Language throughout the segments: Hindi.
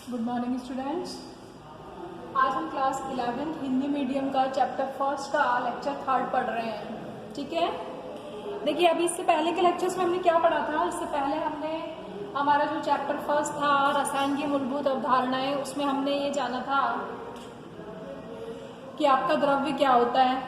Good morning students. आज हम क्लास 11th हिंदी मीडियम का चैप्टर फर्स्ट का लेक्चर थर्ड पढ़ रहे हैं। ठीक है, देखिए अभी इससे पहले के लेक्चर्स में हमने क्या पढ़ा था। इससे पहले हमने हमारा जो चैप्टर फर्स्ट था रसायन की मूलभूत अवधारणाएं, उसमें हमने ये जाना था कि आपका द्रव्य क्या होता है।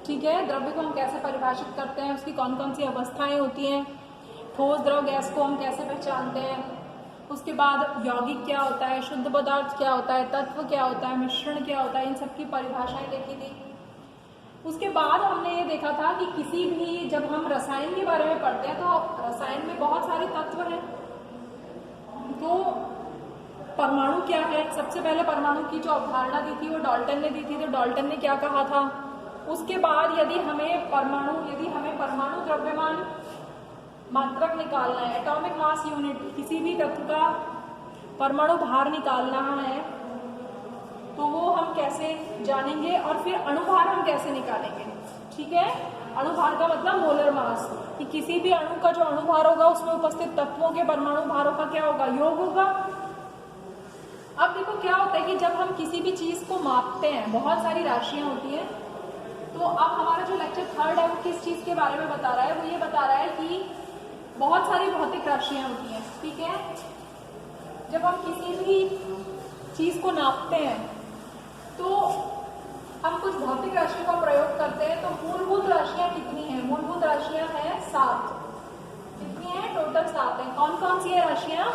ठीक है, द्रव्य को हम कैसे परिभाषित करते हैं, उसकी कौन कौन सी अवस्थाएं होती हैं, ठोस द्रव गैस को हम कैसे पहचानते हैं, उसके बाद यौगिक क्या होता है, शुद्ध पदार्थ क्या होता है, तत्व क्या होता है, मिश्रण क्या होता है, इन सब की परिभाषाएं देखी थी। उसके बाद हमने ये देखा था कि किसी भी जब हम रसायन के बारे में पढ़ते हैं तो रसायन में बहुत सारे तत्व हैं। तो परमाणु क्या है, सबसे पहले परमाणु की जो अवधारणा दी थी वो डाल्टन ने दी थी। तो डाल्टन ने क्या कहा था, उसके बाद यदि हमें परमाणु द्रव्यमान मात्रक निकालना है, एटॉमिक मास यूनिट, किसी भी तत्व का परमाणु भार निकालना है, तो वो हम कैसे जानेंगे, और फिर अणुभार हम कैसे निकालेंगे। ठीक है, अणुभार का मतलब मोलर मास, कि किसी भी अणु का जो अणुभार होगा उसमें उपस्थित तत्वों के परमाणु भारों का क्या होगा, योग होगा। अब देखो क्या होता है कि जब हम किसी भी चीज को मापते हैं, बहुत सारी राशियां होती हैं। तो अब हमारा जो लेक्चर थर्ड है वो किस चीज के बारे में बता रहा है, वो ये बता रहा है कि बहुत सारी भौतिक राशियां होती हैं। ठीक है, जब हम किसी भी चीज को नापते हैं तो हम कुछ भौतिक राशियों का प्रयोग करते हैं। तो मूलभूत राशियां कितनी हैं, मूलभूत राशियां हैं 7। कितनी है, टोटल 7 है। कौन कौन सी है राशियां,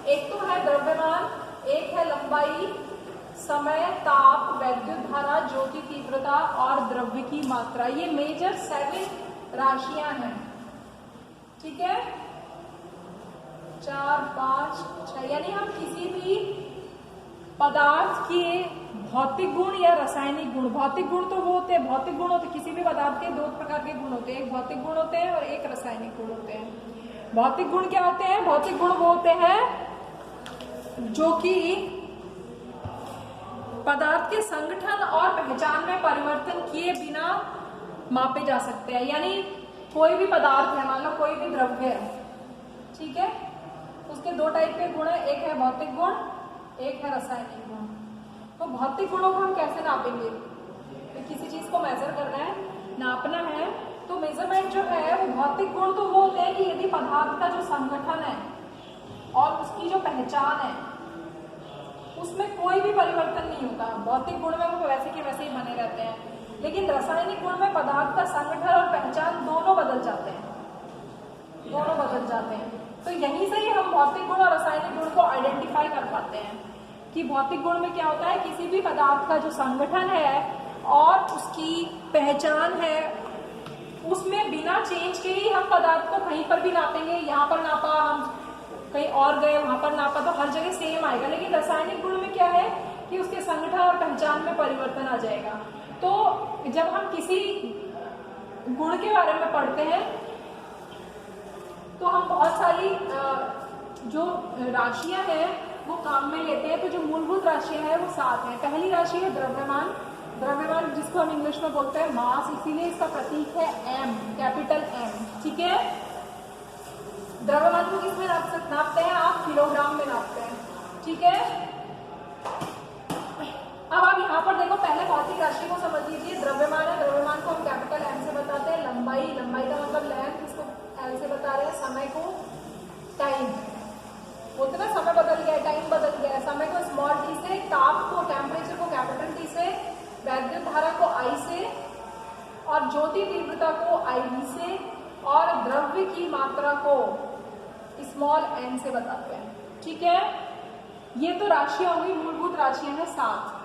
एक तो है द्रव्यमान, एक है लंबाई, समय, ताप, वैद्युत धारा, ज्योति तीव्रता और द्रव्य की मात्रा। ये मेजर 7 राशियां हैं। ठीक है, 4, 5, 6, यानी हम किसी भी पदार्थ के भौतिक गुण या रासायनिक गुण, भौतिक गुण तो वो होते हैं, भौतिक गुण होते किसी भी पदार्थ के 2 प्रकार के गुण होते हैं, एक भौतिक गुण होते हैं और एक रासायनिक गुण होते हैं। भौतिक गुण क्या होते हैं, भौतिक गुण वो होते हैं जो कि पदार्थ के संगठन और पहचान में परिवर्तन किए बिना मापे जा सकते हैं। यानी कोई भी पदार्थ है, मान लो कोई भी द्रव्य है, ठीक है, उसके 2 टाइप के गुण है, एक है भौतिक गुण, एक है रासायनिक गुण। तो भौतिक गुणों को हम कैसे नापेंगे, तो किसी चीज को मेजर करना है, नापना है, तो मेजरमेंट जो है वो भौतिक गुण तो वो होते हैं कि यदि पदार्थ का जो संगठन है और उसकी जो पहचान है उसमें कोई भी परिवर्तन नहीं होता। भौतिक गुण में वो वैसे के वैसे ही बने रहते हैं, लेकिन रासायनिक गुण में पदार्थ का संगठन और पहचान दोनों बदल जाते हैं, दोनों बदल जाते हैं। तो यहीं से ही हम भौतिक गुण और रासायनिक गुण को आइडेंटिफाई कर पाते हैं कि भौतिक गुण में क्या होता है, किसी भी पदार्थ का जो संगठन है और उसकी पहचान है, उसमें बिना चेंज के ही हम पदार्थ को कहीं पर भी नापेंगे। यहाँ पर नापा, हम कहीं और गए वहां पर नापा, तो हर जगह सेम आएगा। लेकिन रासायनिक गुण में क्या है कि उसके संगठन और पहचान में परिवर्तन आ जाएगा। तो जब हम किसी गुण के बारे में पढ़ते हैं तो हम बहुत सारी जो राशियां हैं वो काम में लेते हैं। तो जो मूलभूत राशियां हैं वो 7 हैं। पहली राशि है द्रव्यमान, द्रव्यमान जिसको हम इंग्लिश में बोलते हैं मास, इसीलिए इसका प्रतीक है M, कैपिटल M। ठीक है, द्रव्यमान को किसमें नापते हैं आप, किलोग्राम में नापते हैं। ठीक है, अब आप यहाँ पर देखो, पहले भौतिक राशि को समझ लीजिए। द्रव्यमान है, द्रव्यमान को हम कैपिटल M से बताते हैं। लंबाई, लंबाई का मतलब लेंथ, इसको L से बता रहे हैं। समय को टाइम, बोलते ना समय बदल गया, टाइम बदल गया, समय को स्मॉल t से, ताप को, टेम्परेचर को कैपिटल T से, वैद्युत धारा को I से, और ज्योति तीव्रता को IV से, और द्रव्य की मात्रा को स्मॉल n से बताते हैं। ठीक है, ये तो राशियां हो गई, मूलभूत राशियां हैं 7।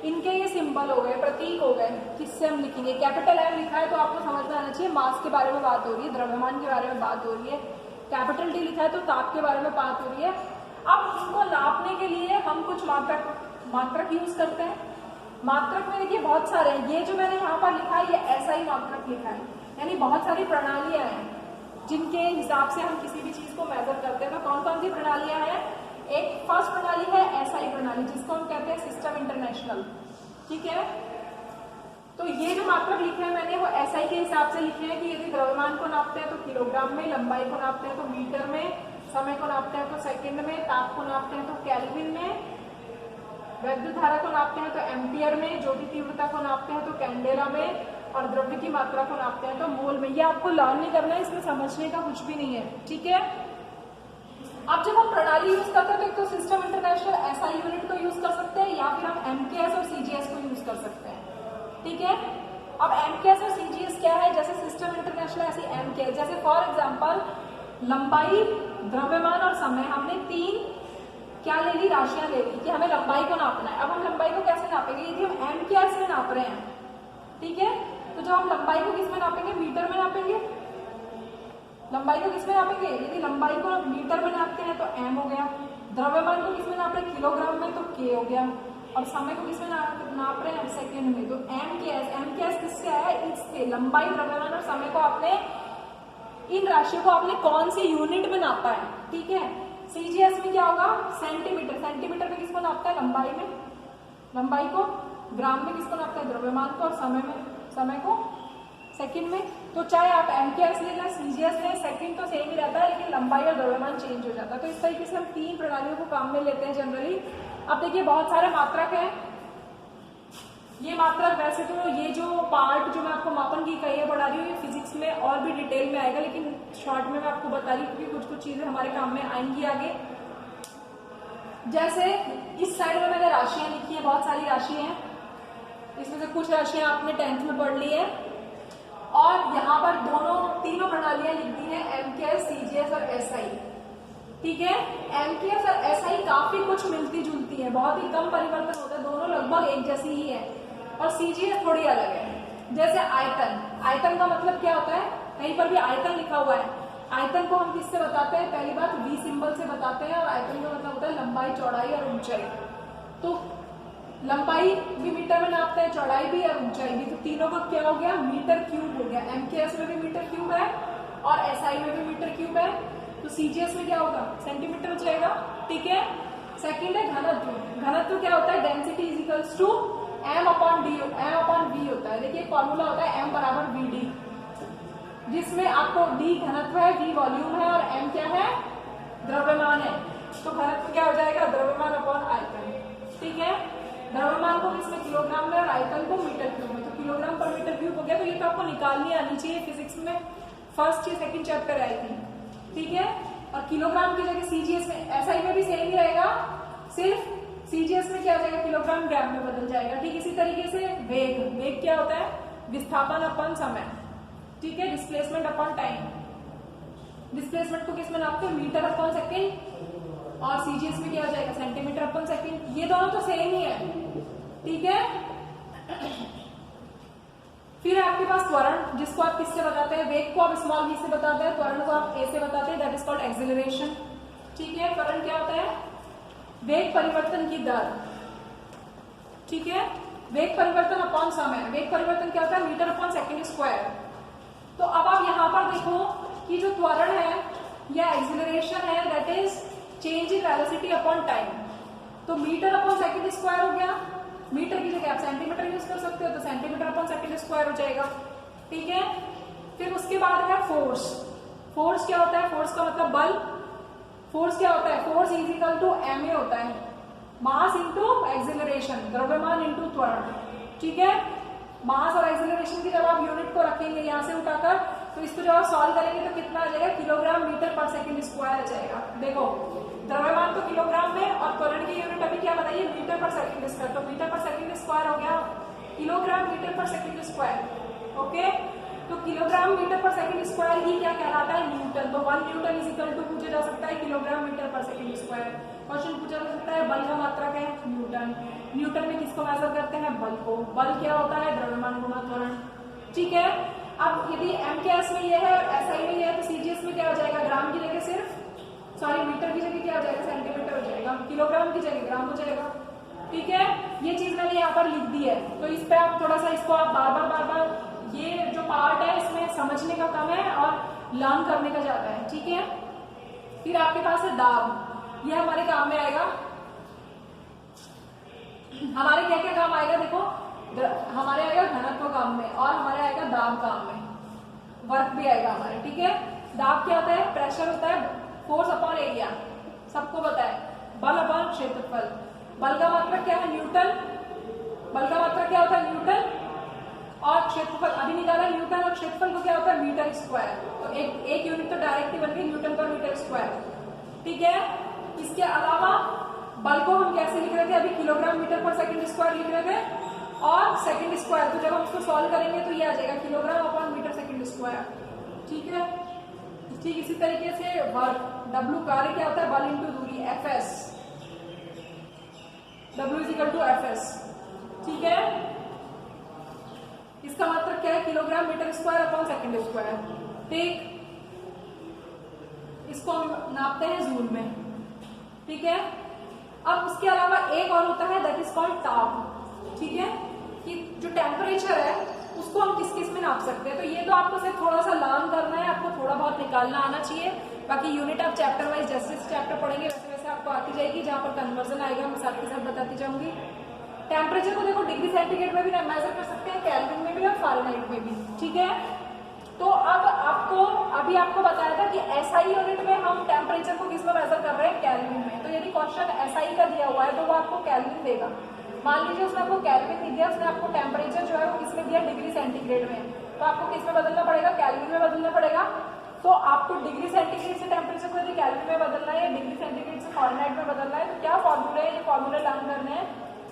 इनके ये सिंबल हो गए, प्रतीक हो गए, किससे हम लिखेंगे। कैपिटल M लिखा है तो आपको समझ में आना चाहिए मास के बारे में बात हो रही है, द्रव्यमान के बारे में बात हो रही है। कैपिटल T लिखा है तो ताप के बारे में बात हो रही है। अब इनको नापने के लिए हम कुछ मात्रक यूज करते हैं। मात्रक में देखिए बहुत सारे हैं, ये जो मैंने यहाँ पर लिखा है ये SI मात्रक लिखा है, यानी बहुत सारी प्रणालियां हैं जिनके हिसाब से हम किसी भी चीज को मेजर करते हैं। तो कौन कौन सी प्रणालियां हैं, एक फर्स्ट प्रणाली है SI प्रणाली, जिसको हम कहते हैं सिस्टम इंटरनेशनल। ठीक है, तो ये जो मात्रक लिखे हैं मैंने वो SI के हिसाब से लिखे हैं कि यदि द्रव्यमान को नापते हैं तो किलोग्राम में, लंबाई को नापते हैं तो मीटर में, समय को नापते हैं तो सेकंड में, ताप को नापते हैं तो केल्विन में, वैद्युत धारा को नापते हैं तो एम्पियर में, ज्योति तीव्रता को नापते हैं तो कैंडेला में, और द्रव्य की मात्रा को नापते हैं तो मोल में। ये आपको लर्न नहीं करना है, इसमें समझने का कुछ भी नहीं है, ठीक है। अब जब हम प्रणाली यूज करते हैं तो सिस्टम इंटरनेशनल एसआई यूनिट को यूज कर सकते हैं, या फिर हम एमकेएस और सीजीएस को यूज कर सकते हैं, ठीक है। अब एमकेएस और सीजीएस क्या है, जैसे सिस्टम इंटरनेशनल ऐसे एमकेएस, जैसे फॉर एग्जांपल लंबाई, द्रव्यमान और समय, हमने 3 क्या ले ली, राशियां ले ली कि हमें लंबाई को नापना है। अब हम लंबाई को कैसे नापेंगे, यदि हम एमकेएस में नाप रहे हैं, ठीक है, तो जब हम लंबाई को किस में नापेंगे, मीटर में नापेंगे। लंबाई को किस में नापेंगे, यदि लंबाई को मीटर में नापते हैं तो एम हो गया, द्रव्यमान को किस में नाप रहे हैं, किलोग्राम में, तो के हो गया, और समय को किस में नाप रहे हैं, सेकेंड में, तो एमकेएस किससे आया, इससे। लंबाई, द्रव्यमान और समय को आपने, इन राशियों को आपने कौन सी यूनिट में नापा है, ठीक है। सीजीएस में क्या होगा, सेंटीमीटर, सेंटीमीटर में किसको नापता है, लंबाई में, लंबाई को, ग्राम में किसको नापता है, द्रव्यमान को, और समय में, समय को सेकंड में। तो चाहे आप एमकेएस ले लें, सीजीएस लें, सेकंड तो सेम ही रहता है, लेकिन लंबाई और द्रव्यमान चेंज हो जाता है। तो इस तरीके से हम 3 प्रणालियों को काम में लेते हैं जनरली। अब देखिए बहुत सारे मात्रक हैं, ये मात्रक वैसे तो ये जो पार्ट जो मैं आपको मापन की इकाइयां पढ़ा रही हूँ, ये फिजिक्स में और भी डिटेल में आएगा, लेकिन शॉर्ट में मैं आपको बता रही हूँ क्योंकि कुछ कुछ चीजें हमारे काम में आएंगी आगे। जैसे इस साइड में मैंने राशियां लिखी है, बहुत सारी राशियां हैं, इसमें से कुछ राशियां आपने 10th में पढ़ ली है, और यहाँ पर तीनों प्रणालियां लिख दी है, एमकेएस, सीजीएस और एसआई, ठीक है। एमकेएस और एसआई काफी कुछ मिलती जुलती है, बहुत ही कम परिवर्तन होता है, दोनों लगभग एक जैसी ही है, और सीजीएस थोड़ी अलग है। जैसे आयतन, आयतन का मतलब क्या होता है, कहीं पर भी आयतन लिखा हुआ है, आयतन को हम किससे बताते हैं, पहली बात वी सिंबल से बताते हैं, और आयतन का मतलब होता है लंबाई, चौड़ाई और ऊंचाई। तो लंबाई भी मीटर में नापते हैं, चौड़ाई भी और ऊंचाई भी, तो तीनों का क्या हो गया, मीटर क्यूब हो गया। एमकेएस में भी मीटर क्यूब है और एसआई में भी मीटर क्यूब है, तो सीजीएस में क्या होगा, सेंटीमीटर हो जाएगा, ठीक है। सेकंड है घनत्व, घनत्व क्या होता है, density is equals to M upon V होता है। देखिए फॉर्मूला होता है एम बराबर वी डी, जिसमें आपको डी घनत्व है, वी वॉल्यूम है, और एम क्या है, द्रव्यमान है। तो घनत्व क्या हो जाएगा, द्रव्यमान अपॉन आयतन, ठीक है। द्रव्यमान को किसमें, किलोग्राम में, और आयतन को मीटर क्यूब में, तो किलोग्राम पर मीटर क्यूब हो गया। तो ये तो आपको निकालनी आनी चाहिए, फिजिक्स में फर्स्ट या सेकंड चैप्टर आएगी, ठीक है। और किलोग्राम की जगह सीजीएस में, एसआई में भी सेम ही रहेगा, सिर्फ सीजीएस में क्या हो जाएगा, किलोग्राम ग्राम में बदल जाएगा, ठीक। इसी तरीके से वेग, वेग क्या होता है, विस्थापन अपन समय, ठीक है, डिस्प्लेसमेंट अपन टाइम। डिस्प्लेसमेंट को किस में नापते हैं, मीटर अपन सेकेंड, और सीजीएस में क्या हो जाएगा, सेंटीमीटर अपन सेकेंड। ये दोनों तो सेम ही है, ठीक है। फिर आपके पास त्वरण, जिसको आप किससे बताते हैं, वेग को आप स्मॉल वी से बताते हैं, त्वरण को आप ए से बताते हैं, दैट इज कॉल्ड एक्सेलरेशन, ठीक है। त्वरण क्या होता है, वेग परिवर्तन की दर, ठीक है। वेग परिवर्तन अपॉन समय, वेग परिवर्तन क्या होता है, मीटर अपॉन सेकेंड स्क्वायर। तो अब आप यहाँ पर देखो कि जो त्वरण है या एक्सेलरेशन है, that is change in velocity upon time. तो मीटर अपॉन सेकेंड स्क्वायर हो गया, मीटर की जगह आप सेंटीमीटर यूज कर सकते हो, तो सेंटीमीटर अपॉन सेकेंड स्क्वायर हो जाएगा, ठीक है। फिर उसके बाद है फोर्स। फोर्स क्या होता है, फोर्स का मतलब बल। फोर्स क्या होता है, force is equal to M A होता है, मास इंटू एक्सेलरेशन, द्रव्यमान इंटू त्वरण, ठीक है। मास और एक्सेलरेशन की जब आप यूनिट को रखेंगे यहाँ से उठाकर, तो इसको जब आप सॉल्व करेंगे तो कितना आ जाएगा, किलोग्राम मीटर पर सेकेंड स्क्वायर आ जाएगा। देखो द्रव्यमान तो किलोग्राम में, और त्वरण की यूनिट अभी क्या बताइए, मीटर पर सेकेंड स्क्वायर, तो मीटर पर सेकेंड स्क्वायर हो गया किलोग्राम मीटर पर सेकेंड स्क्वायर, ओके। तो किलोग्राम मीटर पर सेकेंड स्क्वायर ही क्या कहलाता है, न्यूटन। तो 1 न्यूटन इज इक्वल टू पूछा जा सकता है किलोग्राम मीटर पर सेकेंड स्क्वायर। क्वेश्चन पूछा जा सकता है बल का मात्रक है न्यूटन, न्यूटन में किसको मेजर करते हैं, बल को। बल क्या होता है, द्रव्यमान गुणा त्वरण, ठीक है। अब यदि एमकेएस में ये है, एसआई में ये है, तो सीजीएस में क्या हो जाएगा, ग्राम की जगह सिर्फ, सॉरी मीटर की जगह क्या हो जाएगा, सेंटीमीटर हो जाएगा, किलोग्राम की जगह ग्राम हो जाएगा, ठीक है। ये चीज मैंने यहाँ पर लिख दी है, तो इस पे आप थोड़ा सा इसको आप बार बार ये जो पार्ट है इसमें समझने का कम है और लर्न करने का ज्यादा है, ठीक है। फिर आपके पास है दाब, ये हमारे काम में आएगा। हमारे क्या क्या काम आएगा, देखो हमारे आएगा घनत्व काम में, और हमारे आएगा दाब काम में, वर्क भी आएगा हमारे, ठीक है। दाब क्या होता है, प्रेशर होता है, फोर्स अपॉन एरिया सबको पता है, बल अपॉन क्षेत्रफल। बल का मात्रक क्या है? न्यूटन। बल का मात्रक क्या होता है? न्यूटन। और क्षेत्रफल अभी निकाला न्यूटन, और क्षेत्रफल को क्या होता है? Metre square. तो एक यूनिट तो डायरेक्ट ही बन गई न्यूटन पर मीटर स्क्वायर, ठीक है। इसके अलावा बल को हम कैसे लिख रहे थे? अभी किलोग्राम मीटर पर सेकंड स्क्वायर लिख रहे थे, और सेकंड स्क्वायर तो जब हम उसको सॉल्व करेंगे तो ये आ जाएगा kilogram upon metre second square, ठीक है। ठीक इसी तरीके से वर्क, W कार्य क्या होता है? बल इंटू दूरी, Fs, W is equal to Fs, ठीक है। इसका मतलब क्या है? Kilogram metre square upon second square, ठीक। इसको हम नापते हैं जूल में, ठीक है। अब उसके अलावा एक और होता है दैट इज कॉल्ड ताप, ठीक है, कि जो टेम्परेचर है उसको हम किस किस में नाप सकते हैं। तो ये तो आपको सिर्फ थोड़ा सा लर्न करना है, आपको थोड़ा बहुत निकालना आना चाहिए। बाकी यूनिट आप चैप्टर वाइज जैसे चैप्टर पढ़ेंगे वैसे वैसे आपको आती जाएगी। जहां पर कन्वर्जन आएगा मैं साथ के साथ बताती जाऊंगी। टेम्परेचर को देखो डिग्री सेंटीग्रेड में भी मेजर कर सकते हैं, केल्विन में भी और फारेनहाइट में भी, ठीक है। तो अब अभी आपको बताया था कि एसआई यूनिट में हम टेम्परेचर को किस में मेजर कर रहे हैं? केल्विन में। तो यदि क्वेश्चन एसआई का दिया हुआ है तो वो आपको केल्विन देगा। मान लीजिए उसने आपको केल्विन नहीं दिया, उसने आपको टेम्परेचर जो है वो किसमें दिया? डिग्री सेंटीग्रेड में। तो आपको किस में बदलना पड़ेगा? केल्विन में बदलना पड़ेगा। तो आपको डिग्री सेंटीग्रेड से टेम्परेचर को यदि केल्विन में बदलना है या डिग्री सेंटीग्रेड से फारेनहाइट में बदलना है तो क्या फॉर्मूला है? ये फॉर्मूला लर्न करने हैं।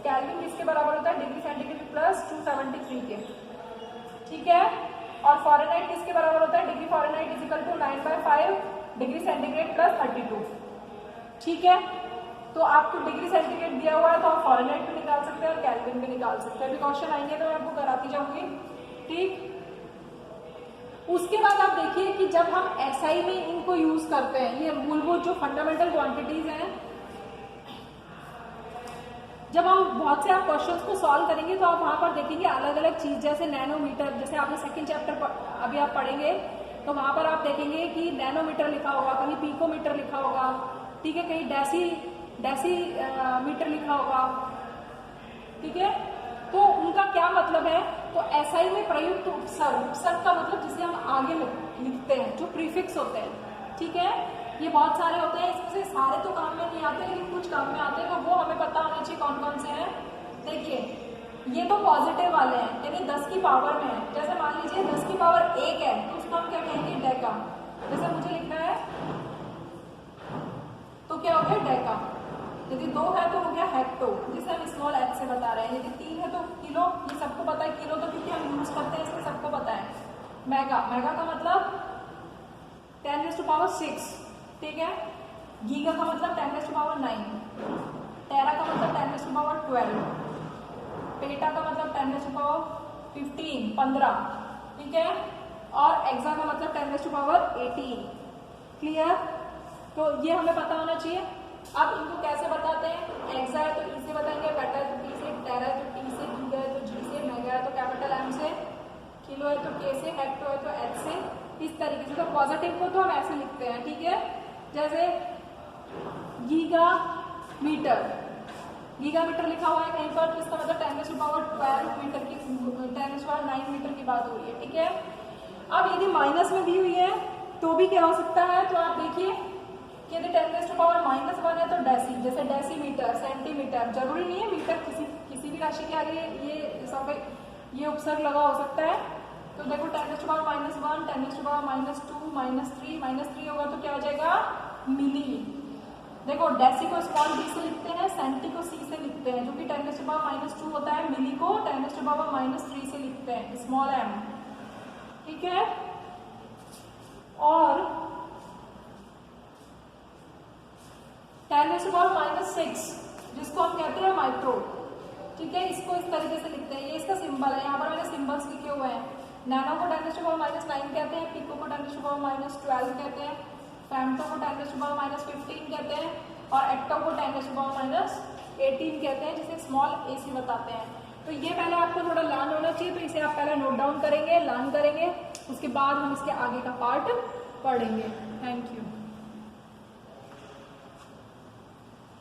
केल्विन किसके बराबर होता है? डिग्री सेंटीग्रेड प्लस 273 के, ठीक है। और फारेनहाइट किसके बराबर होता है? Degree Fahrenheit is equal to 9/5 degree centigrade plus 32, ठीक है। तो आपको डिग्री सेंटीग्रेड दिया हुआ है तो आप फारेनहाइट भी निकाल सकते हैं और केल्विन भी निकाल सकते हैं। अभी क्वेश्चन आएंगे तो मैं आपको कराती जाऊंगी, ठीक। उसके बाद आप देखिए कि जब हम एसआई में इनको यूज करते हैं, ये मूलभूत जो फंडामेंटल क्वांटिटीज हैं, जब हम बहुत से आप क्वेश्चंस को सॉल्व करेंगे तो आप वहां पर देखेंगे अलग अलग चीज, जैसे नैनोमीटर, जैसे आपने सेकंड चैप्टर अभी आप पढ़ेंगे तो वहां पर आप देखेंगे कि नैनोमीटर लिखा होगा, कहीं पिकोमीटर लिखा होगा, ठीक है, कहीं डेसीमीटर लिखा होगा, ठीक है। तो उनका क्या मतलब है? तो एसआई में प्रयुक्त उपसर्ग का मतलब जिसे हम आगे लिखते हैं, जो प्रीफिक्स होते हैं, ठीक है। ये बहुत सारे होते हैं, इसमें से सारे तो काम में नहीं आते लेकिन कुछ काम में आते हैं, तो वो हमें पता होना चाहिए कौन कौन से हैं। देखिए ये तो पॉजिटिव वाले हैं, यानी 10 की पावर में है। जैसे मान लीजिए 10 की पावर 1 है तो उसको हम क्या कहेंगे? डेका। जैसे मुझे लिखना है तो क्या हो गया? डेका। यदि 2 है तो हो गया हेक्टो, जिसे हम स्मॉल h से बता रहे हैं। यदि 3 है तो किलो, ये सबको पता है। किलो तो क्योंकि हम यूज करते हैं इसलिए सबको पता है। मेगा, मेगा का मतलब 10⁻6, ठीक है। गीगा का मतलब 10⁻9, टेरा का मतलब 10⁻12, पेटा का मतलब 10⁻15, 15, ठीक है। और एक्सा का मतलब 10⁻18, क्लियर। तो ये हमें पता होना चाहिए। अब इनको कैसे बताते हैं? एक्सा है तो ई से बताएंगे, पेटा है तो पी से, टेरा है तो टी से, गीगा है तो जी से, मेगा है तो कैपिटल एम से, किलो है तो के से, हेक्टो है तो एच से, इस तरीके से। तो पॉजिटिव को तो हम ऐसे लिखते हैं, ठीक है। जैसे गीगा मीटर, गीगा मीटर लिखा हुआ है कहीं पर तो इसका मतलब 10⁻12 मीटर की, 10⁻9 मीटर की बात हो रही है, ठीक है। अब यदि माइनस में दी हुई है तो भी क्या हो सकता है? तो आप देखिए कि यदि 10⁻−1 है तो डेसी, जैसे डेसीमीटर, सेंटीमीटर, जरूरी नहीं है मीटर, किसी भी राशि के आगे ये उपसर्ग लगा हो सकता है। तो देखो 10⁻−1, 10⁻−2, -3 होगा तो क्या हो जाएगा? मिली। देखो डेसी को स्मॉल डी से लिखते हैं, सेंटी को सी से लिखते हैं, जो कि 10⁻2 होता है। मिली को 10⁻3 से लिखते हैं, स्मॉल एम, ठीक है। और 10⁻6 जिसको हम कहते हैं माइक्रो, ठीक है, इसको इस तरीके से लिखते हैं। ये इसका सिंबल है, यहाँ पर मैंने सिंबल्स लिखे हुए हैं। नैनो को 10⁻9 कहते हैं, पिको को 10⁻12 कहते हैं, फेम्टो को 10⁻15 कहते हैं, और एक्टो को 10⁻18 कहते हैं, जिसे स्मॉल ए सी बताते हैं। तो ये पहले आपको थोड़ा लर्न होना चाहिए, तो इसे आप पहले नोट डाउन करेंगे, लर्न करेंगे, उसके बाद हम इसके आगे का पार्ट पढ़ेंगे। Thank you.